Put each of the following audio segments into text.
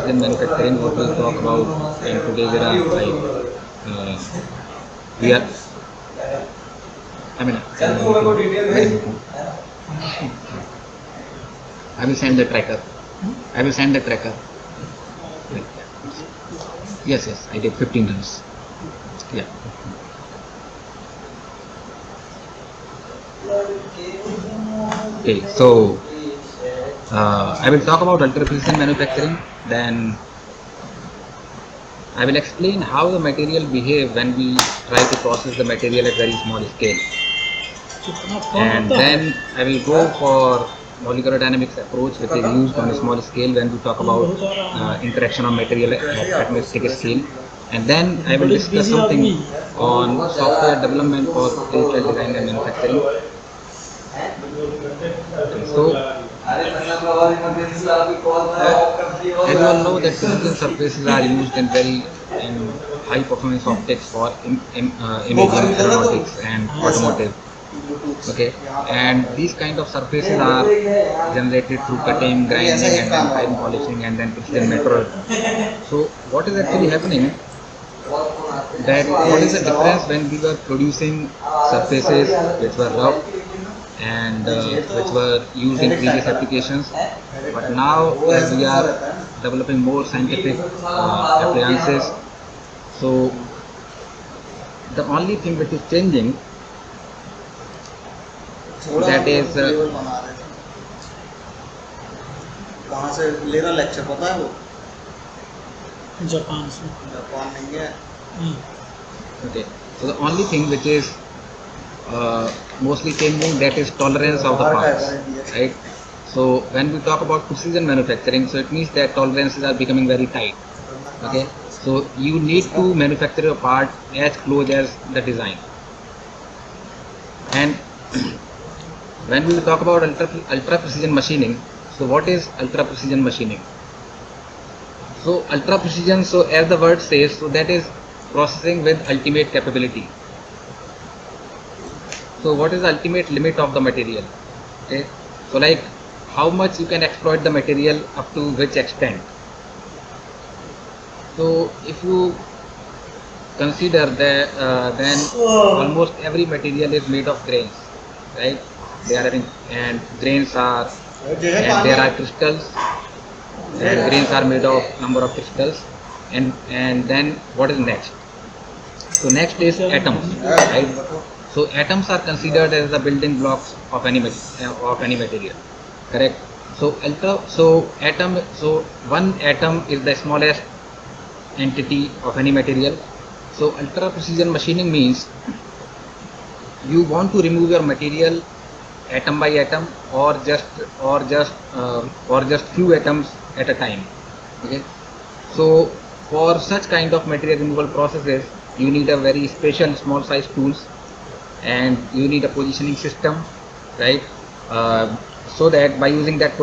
precision manufacturing, what we'll talk about in today's era, like we are, I mean, I will send the tracker. I will send the tracker. Yes, yes, I did 15 runs. Yeah. Okay, so I will talk about ultra-precision manufacturing. Then I will explain how the material behave when we try to process the material at very small scale. And then I will go for molecular dynamics approach, which is used on a small scale when we talk about interaction of material at atmospheric scale. And then I will discuss something on software development for digital design and manufacturing. Okay, so as you all know that precision surfaces are used in high performance optics for imaging, aeronautics and automotive. Okay, and these kind of surfaces are generated through cutting, grinding, and then fine polishing, and then precision metrology. So what is actually happening? That what is the difference when we were producing surfaces which were rough and which were used in previous applications, but now as we are developing more scientific appliances, so the only thing which is changing, that is कहाँ से ले रहा lecture पता है वो? Japan से। Japan नहीं है। Okay, so the only thing which is mostly changing, that is tolerance of the parts, right? So when we talk about precision manufacturing, so it means that tolerances are becoming very tight. Okay, so you need to manufacture your part as close as the design. And when we talk about ultra precision machining, so what is ultra precision machining? So ultra precision, so as the word says, so that is processing with ultimate capability. So what is the ultimate limit of the material? Okay, so like how much you can exploit the material up to which extent. So if you consider that then almost every material is made of grains, right? They are having, and grains are, and there are crystals, and grains are made of number of crystals, and then what is next? So next is atoms, right? So atoms are considered as the building blocks of any material, correct? So one atom is the smallest entity of any material. So ultra precision machining means you want to remove your material atom by atom, or just few atoms at a time. Okay, so for such kind of material removal processes, you need a very special small size tools, and you need a positioning system, right? So that by using that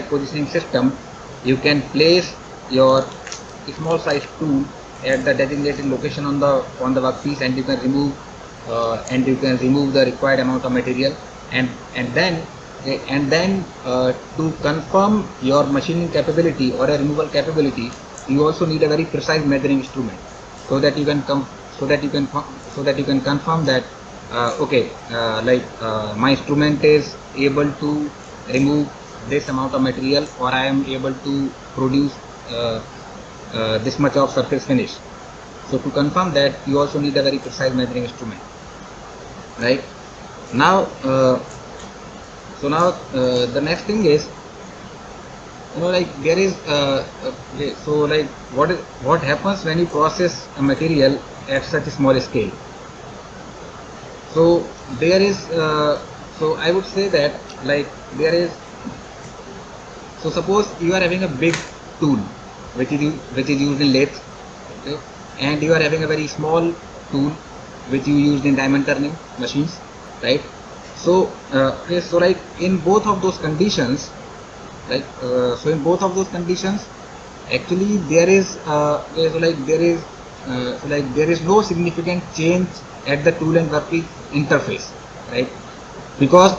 positioning system, you can place your small size tool at the designated location on the workpiece, and you can remove the required amount of material, and then to confirm your machining capability or a removal capability, you also need a very precise measuring instrument, so that you can confirm that my instrument is able to remove this amount of material, or I am able to produce this much of surface finish. So to confirm that, you also need a very precise measuring instrument, right? Now the next thing is, there is what happens when you process a material at such a small scale. So there is so I would say that there is, so suppose you are having a big tool which is used in lathe, okay, and you are having a very small tool which you used in diamond turning machines, right? So in both of those conditions, actually there is there is no significant change at the tool and workpiece interface, right? Because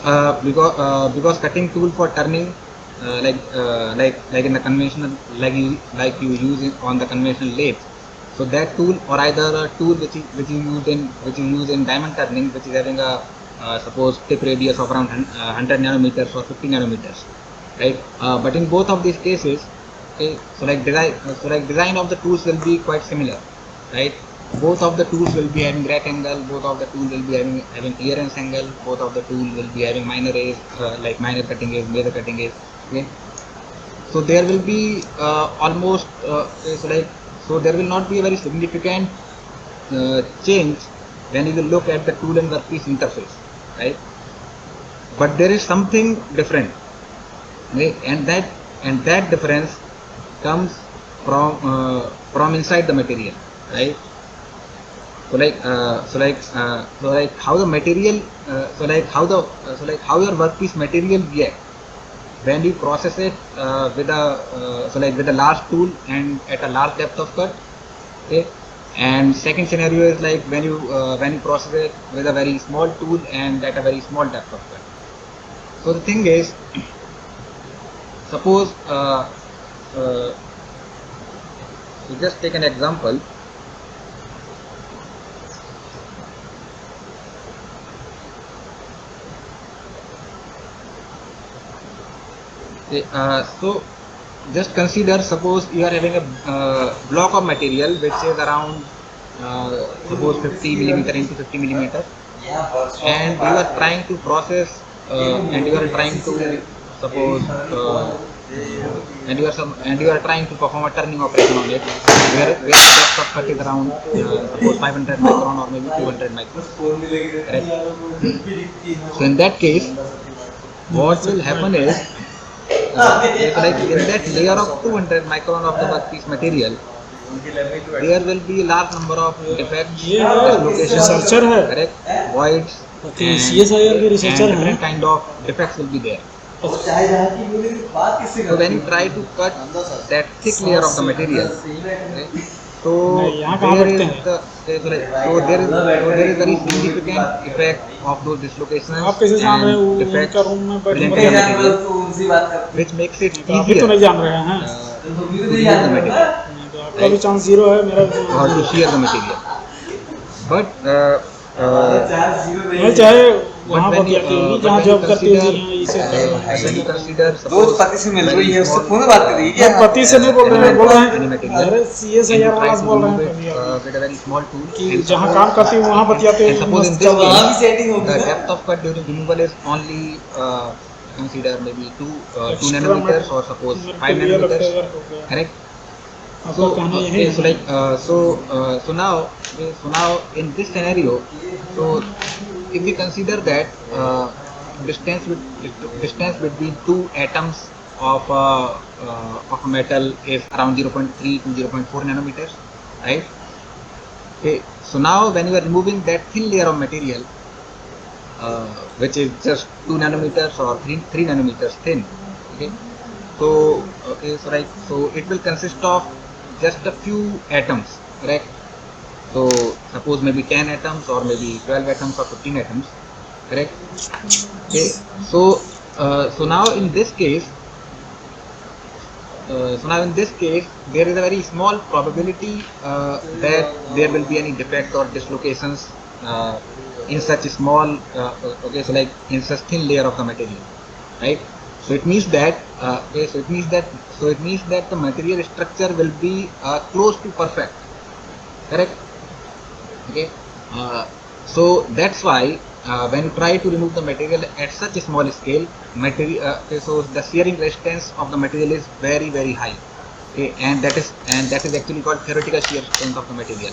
cutting tool for turning like in the conventional, like you use it on the conventional lathe. So that tool, or either a tool which is used in diamond turning, which is having a suppose tip radius of around 100 nanometers or 50 nanometers, right? But in both of these cases, okay, design of the tools will be quite similar, right? Both of the tools will be having right angle, both of the tools will be having clearance angle, both of the tool will be having minor edge, like minor cutting edge, major cutting edge. Okay, so there will be almost so there will not be a very significant change when you will look at the tool and workpiece interface, right? But there is something different, right? And that difference comes from inside the material, right? So like how the material how your workpiece material react when you process it with a large tool and at a large depth of cut. Okay, and second scenario is like when you process it with a very small tool and at a very small depth of cut. So the thing is, suppose we just take an example. Okay, so just consider, suppose you are having a block of material which is around suppose 50 millimeter into 50 millimeter, and you are trying to process and you are trying to suppose and you are trying to perform a turning operation on it, where the depth of cut is around suppose 500 micron or maybe 200 micron, correct? So in that case, what will happen is, it's like in that layer of 200 micron of the workpiece material, there will be a large number of defects, ये है dislocations, researcher है correct, voids, okay and CSIR के and researcher हैं different kind of defects will be there. So when you try to cut that thick layer of the material, okay, so नहीं यहाँ कहाँ there बैठते is हैं the there is very significant effect of those dislocations आप कैसे जान रहे हो and उनका defects रूम में present बैठने in का the material, which makes it तो आप भी तो easier नहीं जान रहे हैं to remove the material, नहीं, तो आपका भी right, चांस जीरो है मेरा भी or chance to zero shear the material. But मैं चाहे वहाँ when you बतियाती होगी but जहाँ when you जॉब करती होगी consider यहाँ इसे ऐसे when you कर consider दोस्त suppose पति से मिल रही very है उससे small फोन बात कर रही है मैं पति से नहीं बोल रहे हैं बोल रहे हैं any material, अरे and you CSIR try वाला to से बोल रहे remove हैं it कभी अभी with a very small tool, कि and जहाँ suppose काम करती हूँ वहाँ बतियाते and हुए suppose in मस्त this चल रहा है case सेटिंग होगी the ना depth of cut during removal is only consider maybe 2 extra nanometers or suppose 5 material nanometers, favour हो गया correct? आपका So कहना यही okay, है so ना like so now in this scenario, so if we consider that distance between two atoms of a metal is around 0.3 to 0.4 nanometers, right? Okay, so now when you are removing that thin layer of material, which is just 2 nanometers or 3 nanometers thin, okay, so so it will consist of just a few atoms, correct? So suppose maybe 10 atoms or maybe 12 atoms or 15 atoms, correct? Okay, so now in this case, there is a very small probability that there will be any defect or dislocations in such a small in such thin layer of the material, right? So it means that the material structure will be close to perfect, correct? Okay, so that's why when you try to remove the material at such a small scale, so the shearing resistance of the material is very very high, okay, and that is actually called theoretical shear strength of the material.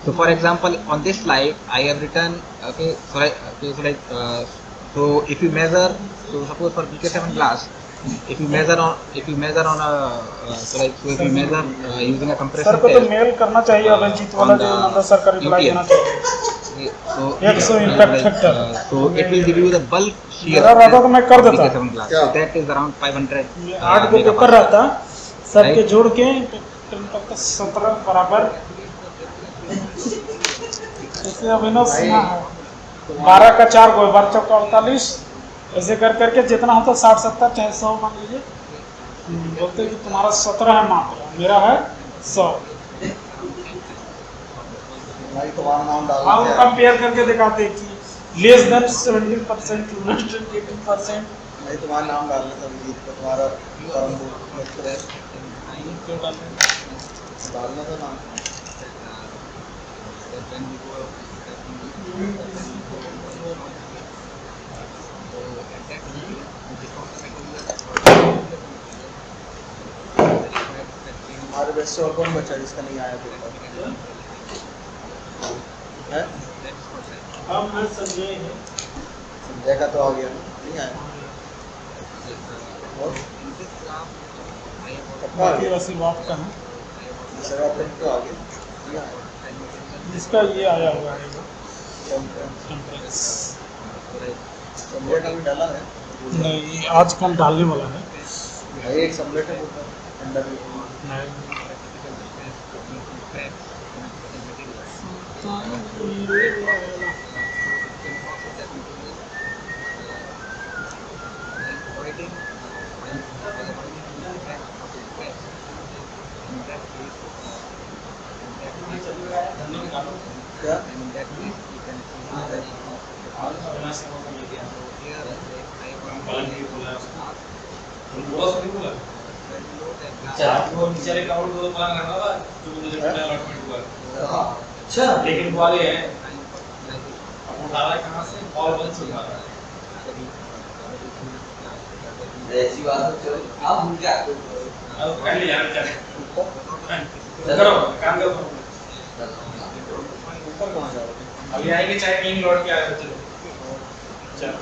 So for example, on this slide I have written, okay, so if you measure, so suppose for BK7 glass, if you measure on a if you measure using a sir compression को तो test mail करना चाहिए अभिजीत वाला on जो the Nanda sir का reply UTM, देना चाहिए so 100 impact factor so it will give you the bulk shear मेरा रहता तो मैं कर of देता BK7 glass. So that is around 500 ये 8 को पेपर megapascal, रहता सब के right? जोड़ के 17 बराबर इससे अभिनव सिन्हा है 12 का 4 को 12 चौका 48 ऐसे कर करके जितना होता 60-70 चाहे 100 मान लीजिए। बोलते कि तुम्हारा 17 है मात्र, मेरा है 100। भाई तुम्हारा नाम डाल और दिया है। कंपेयर करके दिखाते हैं कि लेस देन 17%, लेस देन 18%। भाई तुम्हारा नाम डालने तो अभिजीत को, तुम्हारा परम मित्र है, क्यों डालना है? डालना तो नाम। हमारे बेस्ट और कौन बचा जिसका नहीं आया पेपर है? हम मैं संजय है। संजय का तो आ गया ना, नहीं आया और पक्का आ बाकी गया। आशीर्वाद का है, दूसरा पेपर तो आ गया, नहीं आया। जिसका ये आया हुआ है वो कॉन्फ्रेंस कॉन्फ्रेंस। संजय का भी डाला है। नहीं, आज कौन डालने वाला है? भाई एक सबमिट है पेपर अंडर नहीं। क्या? अच्छा लेकिन वाले हैं उठाना कहाँ से बॉल बंद से उठा रहा है ऐसी बात है चलो आप भूल के आते हो अब कर लिया चल करो काम करो ऊपर कहाँ जा रहे हो? अभी आएंगे चाहे मीन लौट के आए चलो चलो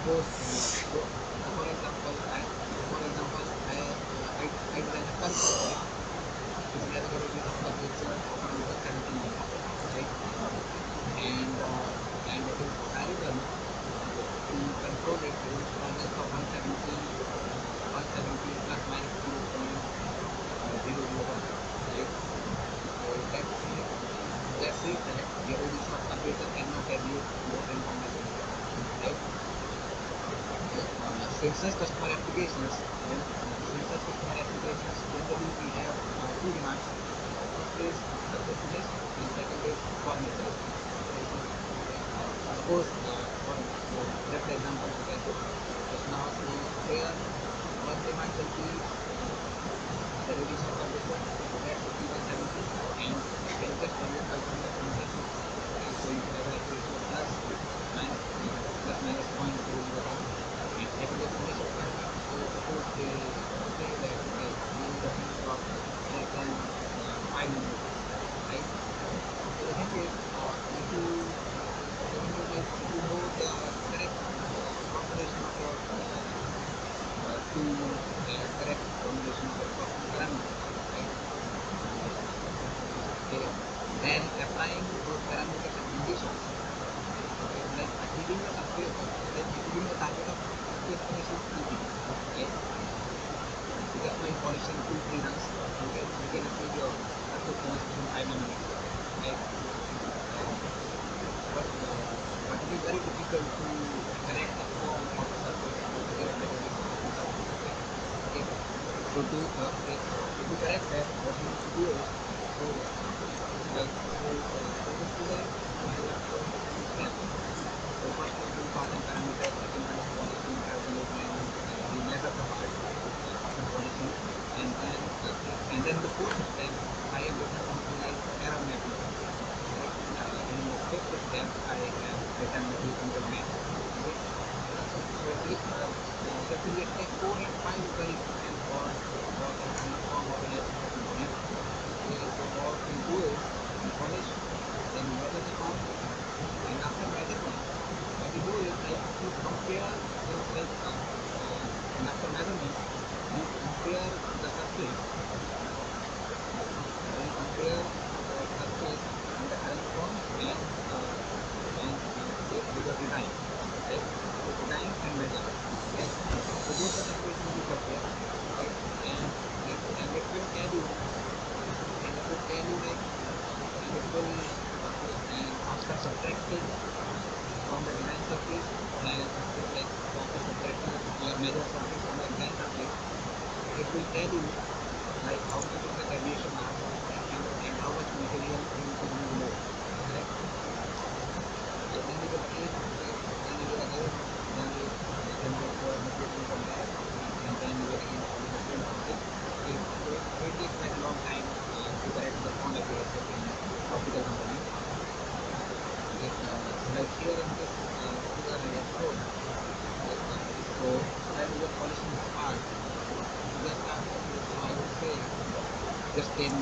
suppose for example I design a curve surface which has a radius of curvature of around 17 mm, right? And it is desirable to control it within tolerance of 170 plus minus 0.001, right? So that says that the radius of curvature cannot deviate more than 0.7 mm, right? Okay. Since such customer applications, generally we have two demands. First is surface finish and second is formature. Okay. Suppose let the example be like this. Just now, so there one demand will be the radius of curvature, so that should be 170, and you can just value it by permutation. Okay, so you could have like ratio plus minus 0.001. And second is finish requirement. So suppose they say that okay, we need a finish of less than 5 millimeters, right? So the thing is like if you know the correct combination of your tools and correct combination of your process parameters, right? Okay, then applying those parameters and conditions, okay, like achieving the surface, like achieving the target of surface finish is easy, right? So just by polishing 2-3 runs, you can achieve your surface finish within 5 nanometers, right? And but it is very difficult to correct the form of a surface altogether by the use of lithography. Okay. So to correct that, what you need to do is so so basically we have two steps. So first one we pass on parameters, second one is polishing, third one is when we measure the part after polishing, and then the fourth step I have written something like error mapping, right? And in the fifth step I have written material match. Okay. Basically step 4 and 5 is very important for the form of an electrical component. Okay, so what we do is we polish, then we measure the part, and after measurement, what we do is like we compare and after measurement, we compare the surface, the surface in the current form and with the design, right? So design and measure, right? So both the surface will be compared, right? And it will tell you, and it will tell you like, and it will and after subtracting from the design surface, and after subtracting your measured surface from the design surface, it will tell you like how much is the deviation margin, and how much material you need to remove more, correct? Okay, then you will again, generate your material income batch, and then you will again follow the same process. Okay, so it takes very long time to correct the form accuracy of any optical component. Okay, so like here in this figure I have shown, okay, so when you are polishing the part, so I would say just in